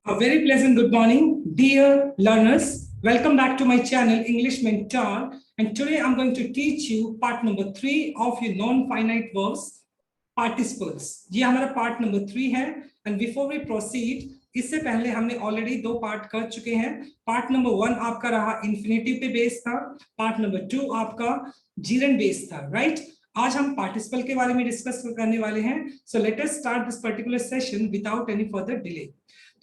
A very pleasant good morning, dear learners. Welcome back to my channel, English Mentor. And today I'm going to teach you part number 3 of your non-finite verbs, participles. ये हमारा part number 3 है. And before we proceed, इससे पहले हमने already 2 part कर चुके हैं. Part number 1 आपका रहा इन्फिनेटिव पे बेस था. पार्ट नंबर 2 आपका जीरंड बेस था, राइट? आज हम पार्टिसिपल के बारे में डिस्कस करने वाले हैं. So let us start this particular session without any further delay.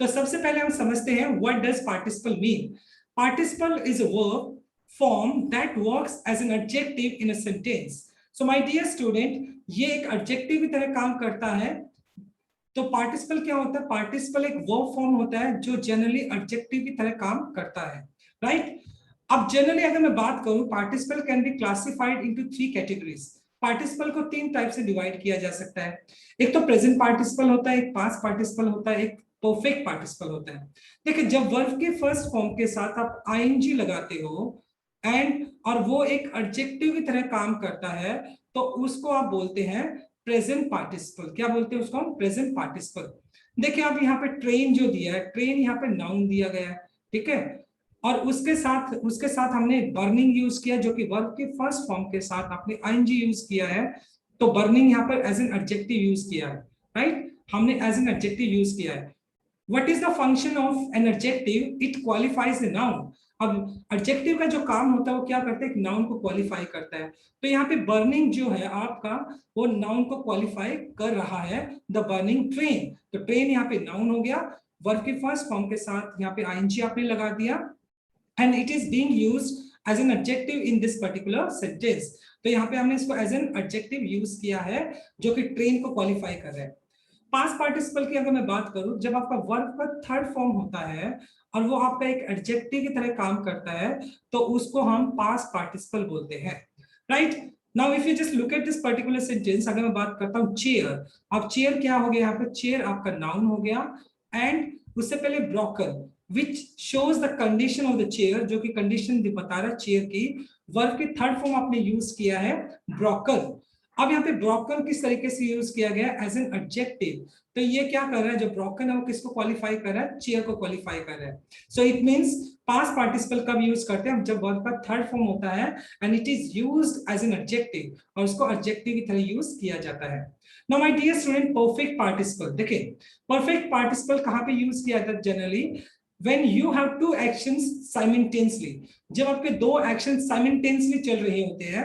तो सबसे पहले हम समझते हैं what does participle mean. Participle is a verb form that works as an adjective in a sentence. So my dear student, ये एक adjective की तरह काम करता है. तो पार्टिसिपल क्या होता है? पार्टिसिपल एक वर्ब फॉर्म होता है जो जनरली एडजेक्टिव की तरह काम करता है, राइट? अब जनरली अगर मैं बात करूं, participle can be classified into 3 categories. Participle को 3 टाइप से डिवाइड किया जा सकता है. एक तो प्रेजेंट पार्टिसिपल होता है, एक पास्ट पार्टिसिपल होता है, एक परफेक्ट पार्टिसिपल होता है. देखिए, जब वर्ब के फर्स्ट फॉर्म के साथ आप आईएनजी लगाते हो एंड और वो एक एडजेक्टिव की तरह काम करता है, तो उसको आप बोलते हैं प्रेजेंट पार्टिसिपल. क्या बोलते हैं उसको? हम प्रेजेंट पार्टिसिपल. देखिए, आप यहाँ पे ट्रेन जो दिया है, ट्रेन यहाँ पे नाउन दिया गया है, ठीक है? और उसके साथ हमने बर्निंग यूज किया, जो कि वर्ब के फर्स्ट फॉर्म के साथ आपने आईएनजी यूज किया है. तो बर्निंग यहाँ पर एज एन एडजेक्टिव यूज किया है, राइट? हमने एज एन एडजेक्टिव यूज किया है. What is the function of an adjective? It qualifies a noun. अब एडजेक्टिव का जो काम होता है वो क्या करता है? एक नाउन को क्वालिफाई करता है. तो यहाँ पे बर्निंग जो है आपका, वो नाउन को क्वालिफाई कर रहा है. The burning train. तो ट्रेन यहाँ पे नाउन हो गया, वर्ब के फर्स्ट फॉर्म के साथ यहाँ पे आईएनजी आपने लगा दिया, and it is being used as an adjective in this particular sentence. तो यहाँ पे हमने इसको एज एन एडजेक्टिव यूज किया है जो कि ट्रेन को क्वालिफाई कर रहा है. पास्ट पार्टिसिपल की अगर मैं बात करूं, जब आपका वर्ब का थर्ड फॉर्म होता है और वो आपका एक एडजेक्टिव की तरह काम करता है, तो उसको हम पास्ट पार्टिसिपल बोलते हैं, right? Now if you just look at this particular sentence, अगर मैं बात करता हूं चेयर. अब चेयर क्या हो गया? यहाँ पे चेयर आपका नाउन हो गया, एंड उससे पहले broken which shows the condition of the chair, जो कि कंडीशन बता रहा है चेयर की. वर्ब के थर्ड फॉर्म आपने यूज किया है ब्रोकन. अब यहाँ पे ब्रोकन किस तरीके से यूज किया गया? As an adjective. तो ये क्या कर रहा है? जो ब्रोकन है वो किसको क्वालिफाई कर रहा है? चेयर को क्वालिफाई कर रहा है. So it means past participle कब यूज करते हैं? जब वर्ब का थर्ड फॉर्म होता है and it is used as an adjective, और उसको एडजेक्टिव की तरह यूज किया जाता है. Now my dear student, perfect participle. देखिए, परफेक्ट पार्टिसिपल कहां पे यूज किया जाता है? Generally when you have two actions simultaneously. जब आपके 2 एक्शन साइमल्टेनियसली चल रहे होते हैं,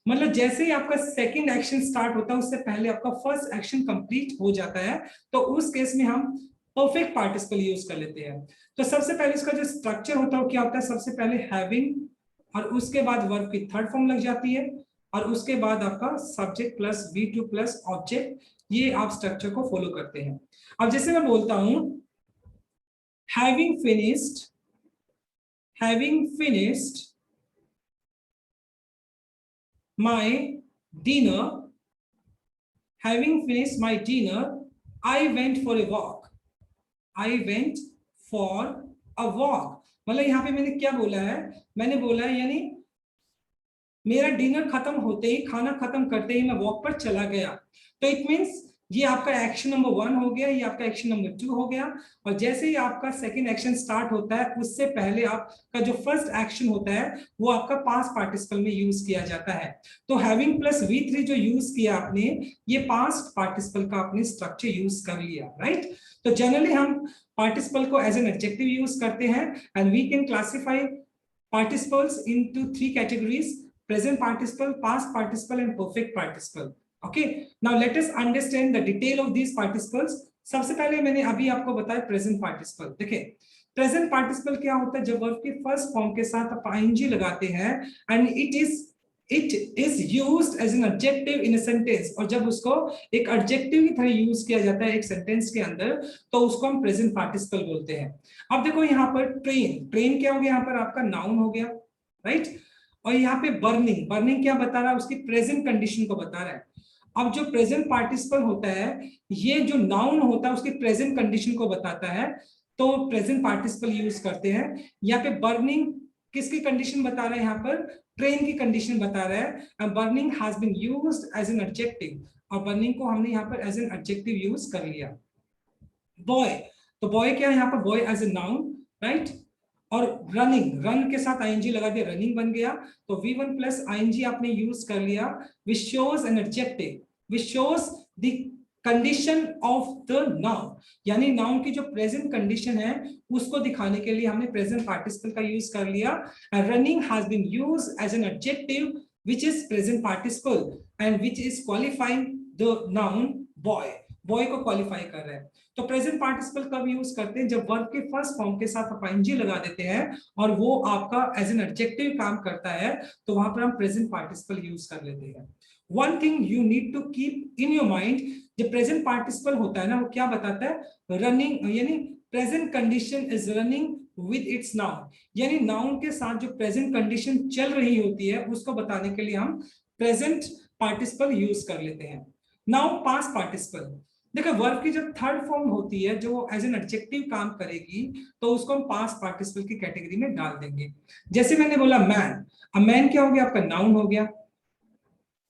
मतलब जैसे ही आपका सेकंड एक्शन स्टार्ट होता है उससे पहले आपका फर्स्ट एक्शन कंप्लीट हो जाता है, तो उस केस में हम परफेक्ट पार्टिसिपल यूज कर लेते हैं. तो सबसे पहले इसका जो स्ट्रक्चर होता है वो क्या होता है? सबसे पहले हैविंग, और उसके बाद वर्ब की थर्ड फॉर्म लग जाती है, और उसके बाद आपका subject plus V2 plus object. ये आप स्ट्रक्चर को फॉलो करते हैं. अब जैसे मैं बोलता हूं having finished my dinner, having finished my dinner, I went for a walk. मतलब यहाँ पे मैंने क्या बोला है? मैंने बोला है यानी मेरा डिनर खत्म होते ही, खाना खत्म करते ही मैं वॉक पर चला गया. तो इट मींस ये आपका एक्शन नंबर 1 हो गया, ये आपका एक्शन नंबर 2 हो गया, और जैसे ही आपका सेकंड एक्शन स्टार्ट होता है उससे पहले आपका जो फर्स्ट एक्शन होता है वो आपका पास्ट पार्टिसिपल में यूज किया जाता है. तो हैविंग प्लस V3 जो यूज किया आपने, ये पास्ट पार्टिसिपल का आपने स्ट्रक्चर यूज कर लिया, राइट? तो जनरली हम पार्टिसिपल को एज एन एडजेक्टिव यूज करते हैं, and we can classify participles into 3 categories: present participle, past participle, and perfect participle. Okay, now let us understand the detail of these participles. सबसे पहले मैंने अभी आपको बताया प्रेजेंट पार्टिसिपल. देखिए, प्रेजेंट पार्टिसिपल क्या होता है? जब वर्ब के फर्स्ट फॉर्म के साथ आप आईएनजी लगाते हैं and it is used as an adjective in a sentence, और जब उसको एक एडजेक्टिव की तरह यूज किया जाता है एक सेंटेंस के अंदर, तो उसको हम प्रेजेंट पार्टिसिपल बोलते हैं. अब देखो यहाँ पर ट्रेन क्या हो गया? यहाँ पर आपका नाउन हो गया, राइट? और यहाँ पे बर्निंग क्या बता रहा है? उसकी प्रेजेंट कंडीशन को बता रहा है. अब जो प्रेजेंट पार्टिसिपल होता है, ये जो नाउन होता है उसकी प्रेजेंट कंडीशन को बताता है, तो प्रेजेंट पार्टिसिपल यूज करते हैं. यहाँ पे बर्निंग किसकी कंडीशन बता रहा है? यहाँ पर ट्रेन की कंडीशन बता रहा है. Burning has been used as an adjective, और बर्निंग को हमने यहाँ पर एज एन एडजेक्टिव यूज कर लिया. बॉय, तो बॉय क्या है यहाँ पर, boy as a noun, right. और रनिंग, रन के साथ आईएनजी लगा दिया, रनिंग बन गया। तो V1 प्लस आईएनजी आपने यूज कर लिया, which shows an adjective, which shows the condition of the noun, यानी नाउन की जो प्रेजेंट कंडीशन है उसको दिखाने के लिए हमने प्रेजेंट पार्टिसिपल का यूज कर लिया। Running has been used as an adjective which is present participle and which is qualifying the noun boy, boy को क्वालिफाई कर रहे हैं। तो प्रेजेंट पार्टिसिपल कब यूज करते हैं, जब वर्ब के फर्स्ट फॉर्म के साथ आप आईएनजी लगा देते हैं और वो आपका एज एन एडजेक्टिव काम करता है, तो वहां पर हम प्रेजेंट पार्टिसिपल यूज कर लेते हैं। One thing you need to keep in your mind, जो प्रेजेंट पार्टिसिपल होता है ना, वो क्या बताता है, रनिंग, यानी present condition is running with its noun, यानी नाउन के साथ जो प्रेजेंट कंडीशन चल रही होती है उसको बताने के लिए हम प्रेजेंट पार्टिसिपल यूज कर लेते हैं। नाउ पास्ट पार्टिसिपल, देखो वर्ब की जब थर्ड फॉर्म होती है जो एज एन एडजेक्टिव काम करेगी, तो उसको हम पास्ट पार्टिसिपल की कैटेगरी में डाल देंगे। जैसे मैंने बोला मैन, अब मैन क्या हो गया, आपका नाउन हो गया।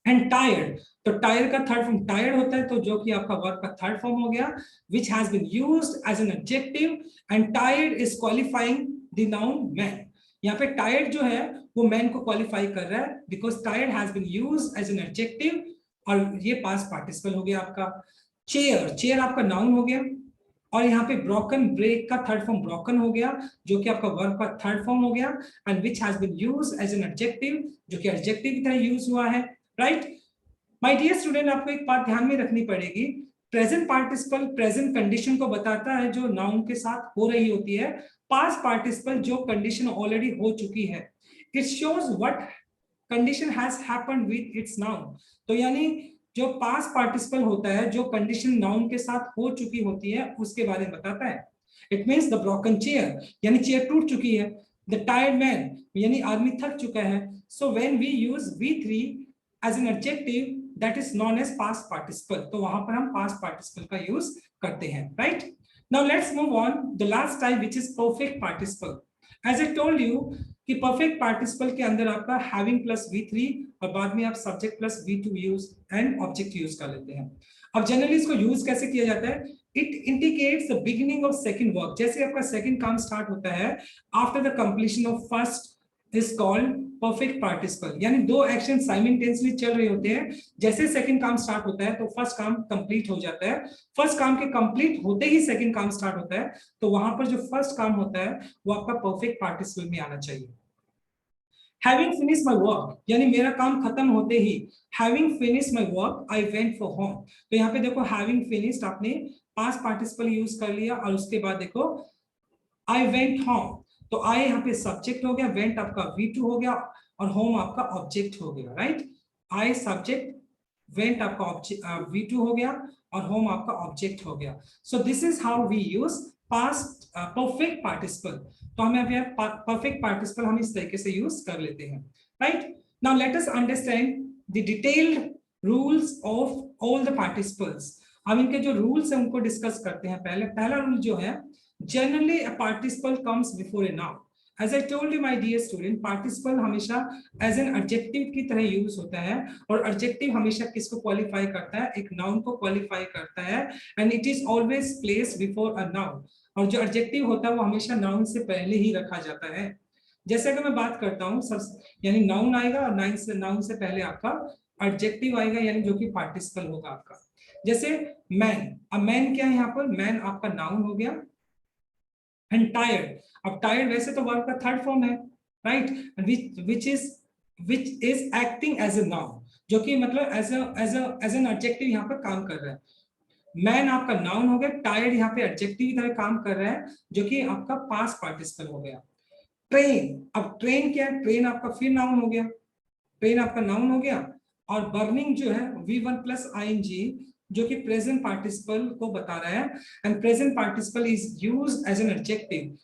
एंड टायर्ड, तो टायर्ड का थर्ड फॉर्म टायर्ड होता है, तो जो कि आपका वर्ब का थर्ड फॉर्म हो गया, which has been used as an adjective and tired is qualifying the noun man. यहाँ पे टायर्ड जो है वो मैन को क्वालिफाई कर रहा है, because tired has been used as an adjective, और ये पास्ट पार्टिसिपल हो गया आपका। चेयर, चेयर आपका नाउन हो गया। और यहाँ पे ब्रोकन, ब्रेक का थर्ड फॉर्म ब्रोकन हो गया, जो कि आपका वर्ब का थर्ड फॉर्म हो गया, and which has been used as an adjective, जो कि एडजेक्टिव की तरह यूज हुआ है, राइट। माय डियर स्टूडेंट, आपको एक बात ध्यान में रखनी पड़ेगी, प्रेजेंट पार्टिसिपल प्रेजेंट कंडीशन को बताता है जो नाउन के साथ हो रही होती है, पास्ट पार्टिसिपल जो कंडीशन ऑलरेडी हो चुकी है, it shows what condition has happened with its noun. तो यानी जो पास्ट पार्टिसिपल होता है, जो कंडीशन नाउन के साथ हो चुकी होती है उसके बारे में बताता है। It means the broken chair, यानी चेयर टूट चुकी है। द टायर्ड मैन, यानी आदमी थक चुका है। So when we use V3 as an adjective, that is known as past participle, तो वहां पर हम पास्ट पार्टिसिपल का यूज करते हैं, right. Now let's move on the last type, which is perfect participle. As I told you कि perfect participle के अंदर आपका हैविंग प्लस V3 और बाद में आप subject plus V2 use and object use कर लेते हैं। अब जनरली इसको यूज कैसे किया जाता है, it indicates the beginning of second work, जैसे आपका सेकंड काम स्टार्ट होता है after the completion of first is called perfect participle, यानी दो एक्शन साइमल्टेनियसली चल रहे होते हैं, जैसे सेकंड काम स्टार्ट होता है तो फर्स्ट काम कंप्लीट हो जाता है, फर्स्ट काम के कंप्लीट होते ही सेकंड काम स्टार्ट होता है, तो वहां पर जो फर्स्ट काम होता है वो आपका परफेक्ट पार्टिसिपल में आना चाहिए। Having finished my work, यानी मेरा काम खत्म होते ही, having finished my work, I went for home। तो यहाँ पे देखो having finished आपने पास्ट पार्टिसिपल यूज कर लिया, और उसके बाद देखो I went home, तो I यहाँ पे सब्जेक्ट हो गया, went आपका V2 हो गया, और home आपका ऑब्जेक्ट हो गया, राइट। I सब्जेक्ट, went आपका V2 हो गया, और home आपका ऑब्जेक्ट हो गया। So this is how we use past perfect participle। तो हमें अभी परफेक्ट पार्टिसिपल हम इस तरीके से यूज कर लेते हैं, right. Now let us understand the detailed rules of all the participles. हम इनके जो रूल्स हैं उनको डिस्कस करते हैं। पहला रूल जो है, generally a participle comes before a noun. As I told you, my dear student, participle हमेशा as an adjective की तरह यूज होता है, और adjective हमेशा किसको क्वालिफाई करता है, एक नाउन को क्वालिफाई करता है, and it is always placed before a noun। और जो एडजेक्टिव होता है वो हमेशा नाउन से पहले ही रखा जाता है। जैसे अगर मैं बात करता हूँ सब, यानी नाउन आएगा और नाउन से पहले आपका एडजेक्टिव आएगा, यानी जो कि पार्टिसिपल होगा आपका। जैसे मैन, अब मैन क्या है यहाँ पर, मैन आपका नाउन हो गया। एंड टायर्ड, अब टायर्ड वैसे तो वर्ब का थर्ड फॉर्म है, right, which is acting as a noun, जो कि मतलब एज एन एडजेक्टिव यहाँ पर काम कर रहा है। मैन आपका नाउन हो गया, टायर्ड यहाँ पे एडजेक्टिव की तरह काम कर रहा है, जो कि आपका पास्ट पार्टिसिपल हो गया। ट्रेन, अब ट्रेन क्या है, ट्रेन आपका फिर नाउन हो गया, ट्रेन आपका नाउन हो गया। और बर्निंग जो है V1 प्लस आईएनजी, जो कि प्रेजेंट पार्टिसिपल को बता रहा है, and present participle is used as an adjective,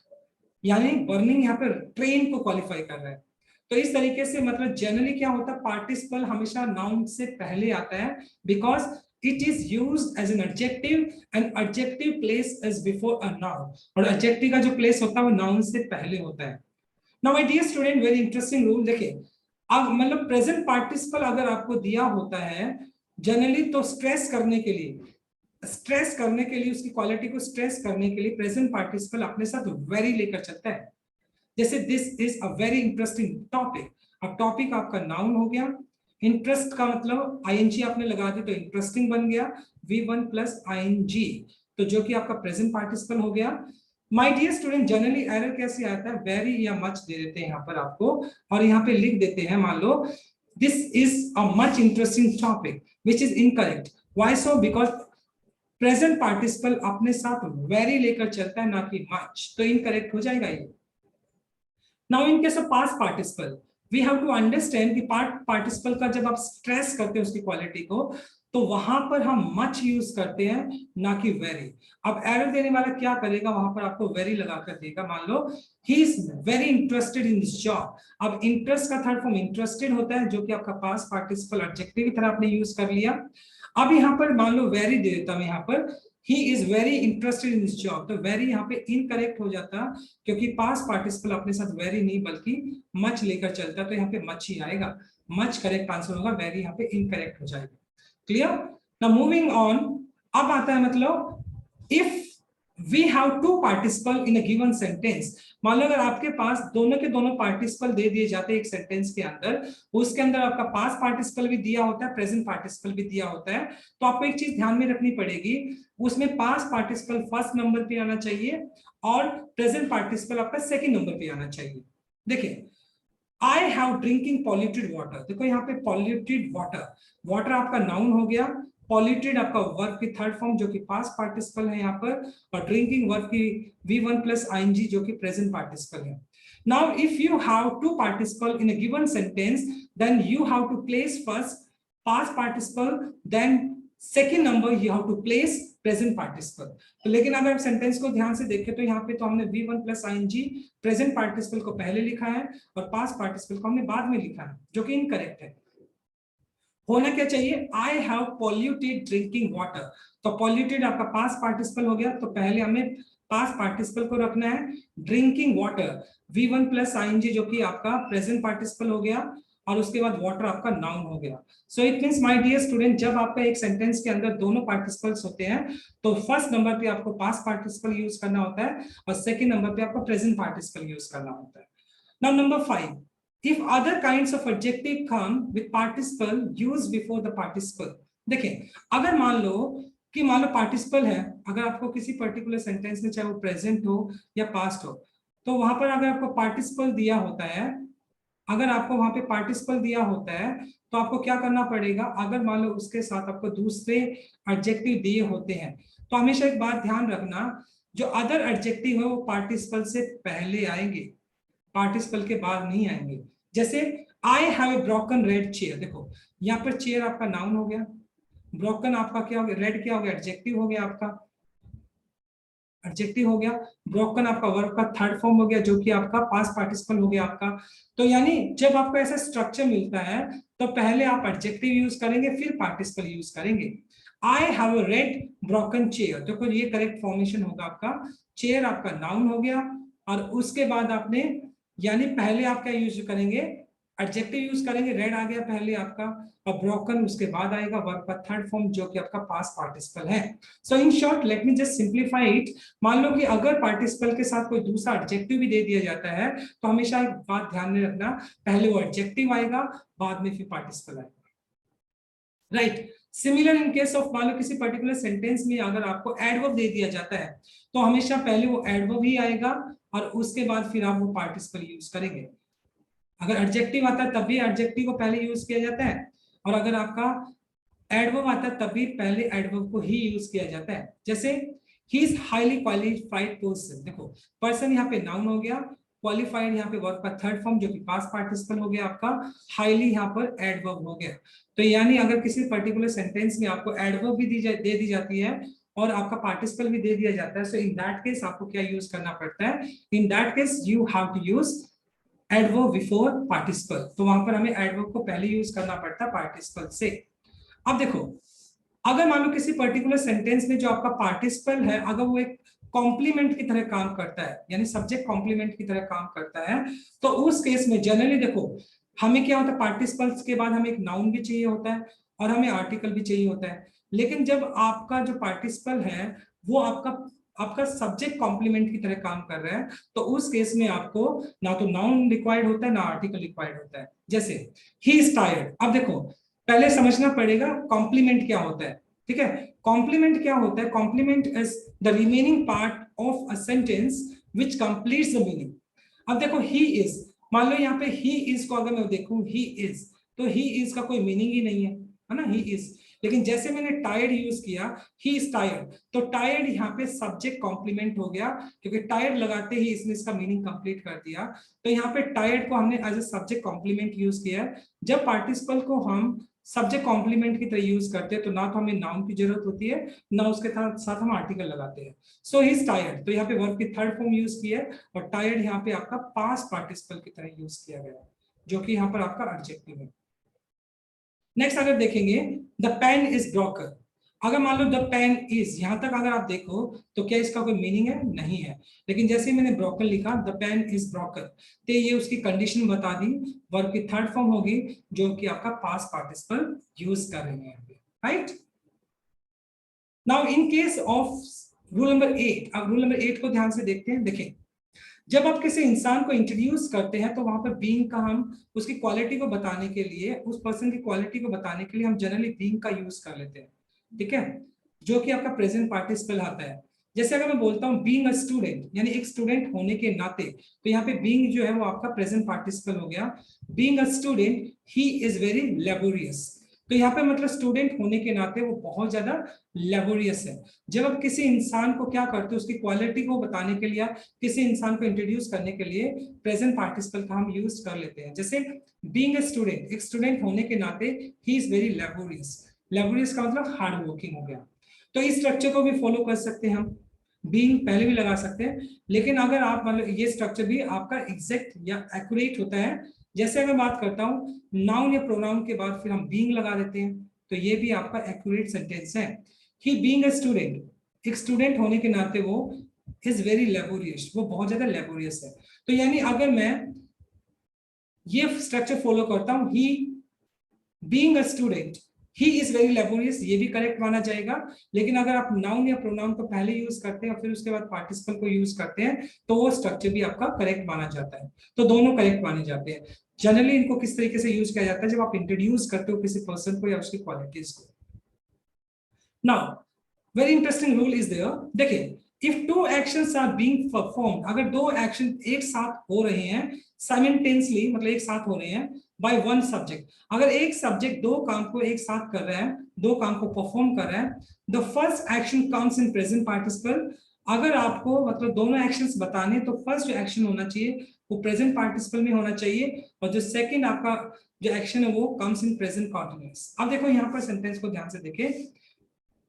यानी बर्निंग यहाँ पे ट्रेन को क्वालिफाई कर रहा है। तो इस तरीके से मतलब जनरली क्या होता है, पार्टिसिपल हमेशा नाउन से पहले आता है, because it is used as an adjective and adjective place is before a noun, और adjective का जो place होता है वो noun से पहले होता है। Now my dear student, very interesting rule देखिए, अब मतलब present participle अगर आपको दिया होता है जनरली, तो स्ट्रेस करने के लिए स्ट्रेस करने के लिए, उसकी क्वालिटी को स्ट्रेस करने के लिए प्रेजेंट पार्टिसिपल अपने साथ वेरी लेकर चलता है। जैसे this is a very interesting topic. अब टॉपिक आपका नाउन हो गया, इंटरेस्ट का मतलब आईएनजी आपने लगा दी तो इंटरेस्टिंग बन गया, V1 प्लस आईएनजी, तो जो कि आपका प्रेजेंट पार्टिसिपल हो गया। My dear student, generally error कैसे आता है, वेरी या मच दे देते हैं यहाँ पर आपको, और यहाँ पे लिख देते हैं मान लो this is a much interesting topic which is incorrect. Why so? Because present participle अपने साथ वेरी लेकर चलता है, ना कि मच, तो इनकरेक्ट हो जाएगा ये। Now in case of past participle we have to understand कि पार्टिसिपल का जब आप स्ट्रेस करते हैं उसकी क्वालिटी को, तो वहां पर हम मच यूज करते हैं, ना कि वेरी। अब एरर देने वाला क्या करेगा, वहां पर आपको वेरी लगाकर देगा। मान लो he is very interested in this job. अब इंटरेस्ट का थर्ड फॉर्म इंटरेस्टेड होता है, जो कि आपका पास्ट पार्टिसिपल एडजेक्टिव की तरह आपने यूज कर लिया। अब यहाँ पर मान लो वेरी दे देता हूं, यहाँ पर he is very interested in this job, तो वेरी यहाँ पे इनकरेक्ट हो जाता, क्योंकि पास्ट पार्टिसिपल अपने साथ वेरी नहीं बल्कि मच लेकर चलता, तो यहाँ पे मच ही आएगा। मच करेक्ट आंसर होगा, वेरी यहाँ पे इनकरेक्ट हो जाएगा। क्लियर? नाउ मूविंग ऑन, अब आता है मतलब if we have two participle in a given sentence. मान लो अगर आपके पास दोनों के दोनों पार्टिसिपल दे दिए जाते हैं एक सेंटेंस के अंदर, उसके अंदर आपका पास्ट पार्टिसिपल भी दिया होता है, प्रेजेंट पार्टिसिपल भी दिया होता है, तो आपको एक चीज ध्यान में रखनी पड़ेगी, उसमें पास्ट पार्टिसिपल फर्स्ट नंबर पे आना चाहिए और प्रेजेंट पार्टिसिपल आपका सेकंड नंबर पे आना चाहिए। देखिए, I have drinking polluted water, देखो यहाँ पे पॉल्यूटेड वाटर, वाटर आपका नाउन हो गया, पॉल्यूटेड आपका वर्ब की थर्ड फॉर्म जो कि पास्ट पार्टिसिपल है यहाँ पर, और ड्रिंकिंग वर्ब की V1 प्लस आईएनजी जो कि प्रेजेंट पार्टिसिपल है। Now if you have two participle in a given sentence, then you have to place first past participle, then second number you have to place present participle. तो लेकिन अगर आप sentence को ध्यान से देखें तो यहाँ पे तो हमने V1 plus ING present participle को पहले लिखा है और पास्ट पार्टिसिपल को हमने बाद में लिखा है, जो कि इनकरेक्ट है। होना क्या चाहिए, I have polluted drinking water, तो पॉल्यूटेड आपका पास्ट पार्टिसिपल हो गया, तो पहले हमें पास्ट पार्टिसिपल को रखना है। Drinking water V1 plus ING जो कि आपका प्रेजेंट पार्टिसिपल हो गया, और उसके बाद वाटर आपका नाउन हो गया। So it means my dear student, जब आपका एक सेंटेंस के अंदर दोनों पार्टिसिपल्स होते हैं, तो फर्स्ट नंबर पे आपको पास्ट पार्टिसिपल यूज करना होता है और सेकंड नंबर पे आपको प्रेजेंट पार्टिसिपल यूज करना होता है। Now number 5, if other kinds of adjective come with participle used before the participle। देखिए, अगर मान लो कि मान लो पार्टिसिपल है, अगर आपको किसी पर्टिकुलर सेंटेंस में चाहे वो प्रेजेंट हो या पास्ट हो, तो वहां पर अगर आपको पार्टिसिपल दिया होता है, अगर आपको वहां पे पार्टिसिपल दिया होता है, तो आपको क्या करना पड़ेगा, अगर मान लो उसके साथ आपको दूसरे एडजेक्टिव दिए होते हैं, तो हमेशा एक बात ध्यान रखना, जो अदर एडजेक्टिव है वो पार्टिसिपल से पहले आएंगे, पार्टिसिपल के बाद नहीं आएंगे। जैसे I have a broken red chair, देखो यहाँ पर चेयर आपका नाउन हो गया, ब्रोकन आपका क्या हो गया, रेड क्या हो गया, एडजेक्टिव हो गया, आपका एडजेक्टिव हो गया, ब्रोकन आपका वर्ब का थर्ड फॉर्म हो गया जो कि आपका पास्ट पार्टिसिपल हो गया आपका। तो यानी जब आपको ऐसा स्ट्रक्चर मिलता है तो पहले आप एडजेक्टिव यूज करेंगे फिर पार्टिसिपल यूज करेंगे। I have a red broken chair, देखो ये करेक्ट फॉर्मेशन होगा आपका, चेयर आपका नाउन हो गया और उसके बाद आपने यानी पहले आप क्या यूज करेंगे, एडजेक्टिव यूज करेंगे, रेड आ गया पहले आपका, और ब्रोकन उसके बाद आएगा वर्ब का थर्ड फॉर्म जो कि आपका पास्ट पार्टिसिपल है। So in short let me just simplify it, मान लो कि अगर पार्टिसिपल के साथ कोई दूसरा एडजेक्टिव भी दे दिया जाता है, तो हमेशा एक बात ध्यान में रखना, पहले वो एडजेक्टिव आएगा बाद में फिर पार्टिसिपल आएगा, right. Similar in case of मान लो किसी पर्टिकुलर सेंटेंस में अगर आपको एडवर्ब दे दिया जाता है, तो हमेशा पहले वो एडवर्ब ही आएगा और उसके बाद फिर आप वो पार्टिसिपल यूज करेंगे। अगर एडजेक्टिव आता है तब भी एडजेक्टिव को पहले यूज किया जाता है, और अगर आपका एडवर्ब आता है तब भी पहले एडवर्ब को ही यूज किया जाता है। जैसे he is highly qualified person, देखो पर्सन यहाँ पे नाउन हो गया, क्वालिफाइड यहाँ पे वर्ब का थर्ड फॉर्म जो कि पास्ट पार्टिसिपल हो गया आपका, हाईली यहाँ पर एडवर्ब हो गया। तो यानी अगर किसी पर्टिकुलर सेंटेंस में आपको एडवर्ब भी दे दी जाती है और आपका पार्टिसिपल भी दे दिया जाता है, सो इन दैट केस आपको क्या यूज करना पड़ता है, in that case you have to use adverb before participle, तो वहां पर हमें एडवर्ब को पहले यूज करना पड़ता है पार्टिसिपल से। अब देखो, अगर मान लो किसी पर्टिकुलर सेंटेंस में जो आपका पार्टिसिपल है अगर वो एक कॉम्प्लीमेंट की तरह काम करता है, यानी सब्जेक्ट कॉम्प्लीमेंट की तरह काम करता है, तो उस केस में जनरली देखो हमें क्या होता है, पार्टिसिपल्स के बाद हमें एक नाउन भी चाहिए होता है और हमें आर्टिकल भी चाहिए होता है। लेकिन जब आपका जो पार्टिसिपल है वो आपका सब्जेक्ट कॉम्प्लीमेंट की तरह काम कर रहा है, तो उस केस में आपको ना तो नाउन रिक्वायर्ड होता है ना आर्टिकल रिक्वायर्ड होता है। जैसे ही इज टायर्ड, अब देखो पहले समझना पड़ेगा कॉम्प्लीमेंट क्या होता है। ठीक है, कॉम्प्लीमेंट क्या होता है? Complement is the remaining part of a sentence which completes the meaning. अब देखो ही इज, मान लो यहाँ पे ही इज को अगर मैं देखूं ही इज, तो ही इज का कोई मीनिंग ही नहीं है ना, ही इज। लेकिन जैसे मैंने टायर्ड यूज किया, ही इज टायर्ड, तो टायर्ड यहाँ पे सब्जेक्ट कॉम्प्लीमेंट हो गया, क्योंकि टायर्ड लगाते ही इसने इसका मीनिंग कंप्लीट कर दिया। तो यहाँ पे टायर्ड को हमने as a subject complement use किया है। जब पार्टिसिपल को हम सब्जेक्ट कॉम्प्लीमेंट की तरह यूज करते हैं तो ना तो हमें नाउन की जरूरत होती है, ना उसके साथ हम आर्टिकल लगाते हैं। सो ही इज टायर्ड, तो यहाँ पे वर्ब की थर्ड फॉर्म यूज की है, और टायर्ड यहाँ पे आपका पास्ट पार्टिसिपल की तरह यूज किया गया है, जो कि यहाँ पर आपका एडजेक्टिव है। नेक्स्ट अगर देखेंगे, द पेन इज ब्रोकन। अगर मान लो द पेन इज, यहां तक अगर आप देखो तो क्या इसका कोई मीनिंग है? नहीं है। लेकिन जैसे मैंने ब्रोकन लिखा, द पेन इज ब्रोकन, तो ये उसकी कंडीशन बता दी, वर्ब की थर्ड फॉर्म होगी, जो कि आपका पास्ट पार्टिसिपल यूज कर रहे हैं, right. Now in case of rule number 8, अब रूल नंबर 8 को ध्यान से देखते हैं। देखें, जब आप किसी इंसान को इंट्रोड्यूस करते हैं तो वहां पर बीइंग का हम उसकी क्वालिटी को बताने के लिए, उस पर्सन की क्वालिटी को बताने के लिए हम जनरली बीइंग का यूज कर लेते हैं। ठीक है, जो कि आपका प्रेजेंट पार्टिसिपल आता है। जैसे अगर मैं बोलता हूँ बीइंग अ स्टूडेंट, यानी एक स्टूडेंट होने के नाते, तो यहाँ पे बीइंग जो है वो आपका प्रेजेंट पार्टिसिपल हो गया। Being a student he is very laborious, तो यहाँ पे मतलब स्टूडेंट होने के नाते वो बहुत ज्यादा लेबोरियस है। जब आप किसी इंसान को क्या करते हो, उसकी क्वालिटी को बताने के लिए, किसी इंसान को इंट्रोड्यूस करने के लिए प्रेजेंट पार्टिसिपल का हम यूज कर लेते हैं। जैसे बीइंग अ स्टूडेंट, एक स्टूडेंट होने के नाते ही इज वेरी लेबोरियस। लेबोरियस का मतलब हार्ड वर्किंग हो गया। तो इस स्ट्रक्चर को भी फॉलो कर सकते हैं हम, बीइंग पहले भी लगा सकते हैं। लेकिन अगर आप मतलब ये स्ट्रक्चर भी आपका एग्जैक्ट या एक्यूरेट होता है। जैसे अगर बात करता हूँ नाउन या प्रोनाउन के बाद फिर हम बीइंग लगा देते हैं, तो ये भी आपका एक्यूरेट सेंटेंस है। ही बीइंग अ स्टूडेंट, एक स्टूडेंट होने के नाते वो इज वेरी लेबोरियस, वो बहुत ज्यादा लेबोरियस है। तो यानी अगर मैं ये स्ट्रक्चर फॉलो करता हूं, he being a student he is very laborious, ये भी करेक्ट माना जाएगा। लेकिन अगर आप नाउन या प्रोनाउन को पहले यूज करते हैं और फिर उसके बाद पार्टिसिपल को यूज करते हैं, तो वो स्ट्रक्चर भी आपका करेक्ट माना जाता है। तो दोनों करेक्ट माने जाते हैं। जनरली इनको किस तरीके से यूज किया जाता है? जब आप इंट्रोड्यूस करते हो किसी पर्सन को या उसकी क्वालिटीज को। Now very interesting rule is there. देखिए, if two actions are being performed, अगर दो एक्शन एक साथ हो रहे हैं साइमल्टेनियसली, मतलब एक साथ हो रहे हैं बाय वन सब्जेक्ट, अगर एक सब्जेक्ट दो काम को एक साथ कर रहा है, दो काम को परफॉर्म कर रहा है, the first action comes in present participle. अगर आपको मतलब दोनों एक्शंस बताने, तो फर्स्ट जो एक्शन होना चाहिए वो प्रेजेंट पार्टिसिपल में होना चाहिए, और जो सेकंड आपका जो एक्शन है वो कम्स इन प्रेजेंट कंटीन्यूअस। अब देखो यहाँ पर सेंटेंस को ध्यान से देखें,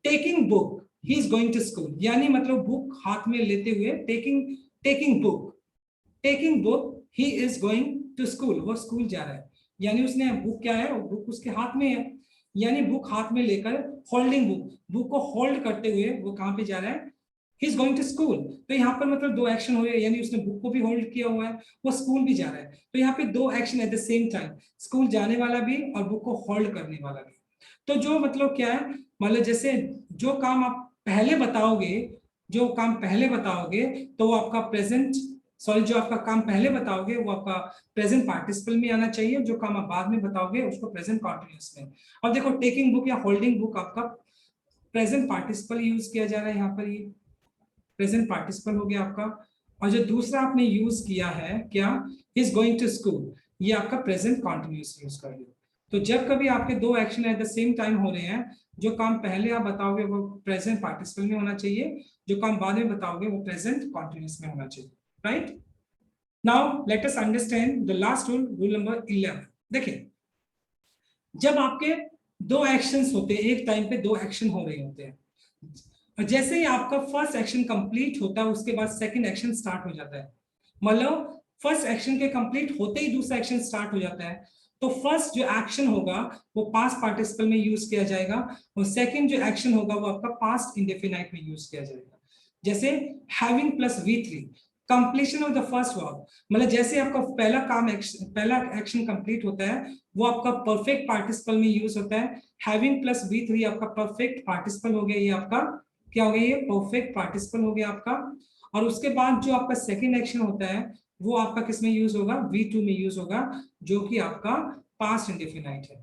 taking book he is going to school, यानी मतलब बुक हाथ में लेते हुए, taking book he is going to school, वो स्कूल जा रहा है। यानी उसने बुक क्या है, बुक उसके हाथ में है, यानी बुक हाथ में लेकर, होल्डिंग बुक को होल्ड करते हुए वो कहां पे जा रहा है? He is going to school. तो यहाँ पर मतलब दो एक्शन हुए, यानी उसने बुक को भी होल्ड किया हुआ है, वो स्कूल भी जा रहा है। तो यहाँ पे दो action at the same time, school जाने वाला भी और बुक को होल्ड करने वाला भी। तो जो मतलब क्या है, मतलब जैसे जो काम आप पहले बताओगे, तो वो आपका प्रेजेंट, सॉरी, जो आपका काम पहले बताओगे वो आपका प्रेजेंट पार्टिसिपल में आना चाहिए, जो काम आप बाद में बताओगे उसको प्रेजेंट कंटीन्यूअस में। और देखो टेकिंग बुक या होल्डिंग बुक आपका प्रेजेंट पार्टिसिपल यूज किया जा रहा है, यहाँ पर ये प्रेजेंट पार्टिसिपल हो गया आपका। और जो दूसरा आपने यूज किया है क्या, इज गोइंग टू स्कूल, ये आपका प्रेजेंट कंटीन्यूअस यूज कर लिया। तो जब कभी आपके दो action at the same time हो रहे हैं, जो काम पहले आप बताओगे वो प्रेजेंट पार्टिसिपल में होना चाहिए, जो काम बाद में बताओगे वो प्रेजेंट कंटीन्यूअस में होना चाहिए, right. Now let us understand the last rule, rule number 11। देखिए, जब आपके दो एक्शंस होते हैं, एक टाइम पे दो एक्शन हो रहे होते हैं, और जैसे ही आपका फर्स्ट एक्शन कंप्लीट होता है उसके बाद सेकंड एक्शन स्टार्ट हो जाता है। मतलब फर्स्ट एक्शन के कंप्लीट होते ही दूसरा एक्शन स्टार्ट हो जाता है, तो फर्स्ट जो एक्शन होगा वो पास्ट पार्टिसिपल में यूज किया जाएगा, और सेकंड जो एक्शन होगा वो आपका पास्ट इंडेफिनाइट में यूज किया जाएगा। जैसे having plus V3, completion of the first verb, मतलब जैसे आपका पहला एक्शन कंप्लीट होता है वो आपका परफेक्ट पार्टिसिपल में यूज होता है। हैविंग प्लस V3 आपका परफेक्ट पार्टिसिपल हो गया, ये आपका क्या हो गया, ये परफेक्ट पार्टिसिपल हो गया आपका। और उसके बाद जो आपका सेकेंड एक्शन होता है वो आपका किस में यूज होगा, V2 में यूज होगा, जो कि आपका पास्ट इंडेफिनाइट है।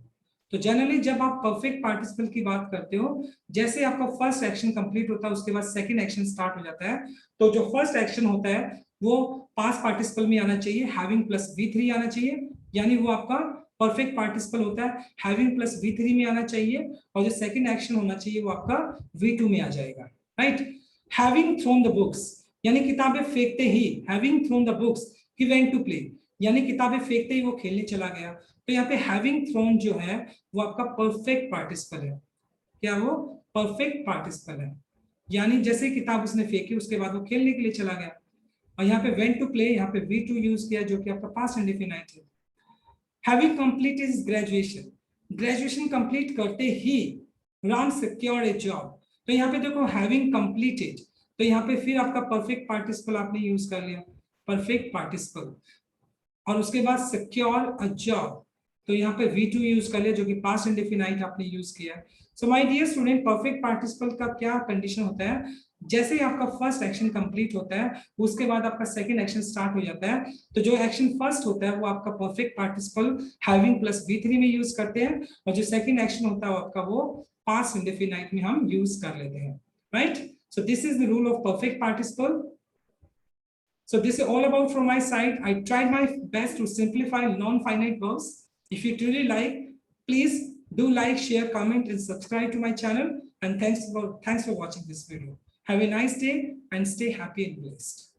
तो जनरली जब आप परफेक्ट पार्टिसिपल की बात करते हो, जैसे आपका फर्स्ट एक्शन कंप्लीट होता है उसके बाद सेकंड एक्शन स्टार्ट हो जाता है, तो जो फर्स्ट एक्शन होता है वो पास्ट पार्टिसिपल में आना चाहिए, हैविंग प्लस V3 आना चाहिए, यानी वो आपका परफेक्ट पार्टिसिपल होता है, हैविंग प्लस V3 में आना चाहिए, और जो सेकंड एक्शन होना चाहिए वो आपका V2 में आ जाएगा, right. Having thrown the books, यानी किताबें फेंकते ही, having thrown the books he went to play, यानी किताबें फेंकते ही वो खेलने चला गया। तो यहाँ पे हैविंग थ्रोन जो है वो आपका परफेक्ट पार्टिसिपल है, क्या वो परफेक्ट पार्टिसिपल है, यानी जैसे किताब उसने फेंकी उसके बाद वो खेलने के लिए चला गया। और यहाँ पे वेंट टू प्ले, यहाँ पे V2 यूज किया जो कि आपका पास्ट इंडेफिनाइट है। Having completed his graduation, graduation complete करते ही राम सिक्योर्ड ए जॉब, तो यहाँ पे देखो हैविंग कंप्लीटेड, तो यहाँ पे फिर आपका परफेक्ट पार्टिसिपल आपने यूज कर लिया, परफेक्ट पार्टिसिपल, और उसके बाद सिक्योर अ जॉब, तो यहाँ पे V2 यूज कर लिया जो कि पास्ट इंडेफिनाइट आपने यूज किया है। So my dear student, perfect participle का क्या कंडीशन होता है, जैसे ही आपका फर्स्ट एक्शन कंप्लीट होता है उसके बाद आपका सेकंड एक्शन स्टार्ट हो जाता है, तो जो एक्शन फर्स्ट होता है वो आपका perfect participle having plus V3 में यूज करते हैं, और जो सेकंड एक्शन होता है आपका वो पास्ट इंडेफिनाइट में हम यूज कर लेते हैं, right. So this is the rule of perfect participle. So this is all about from my side. I tried my best to simplify non-finite verbs. If you truly like, please do like, share, comment, and subscribe to my channel. And thanks for watching this video. Have a nice day and stay happy and blessed.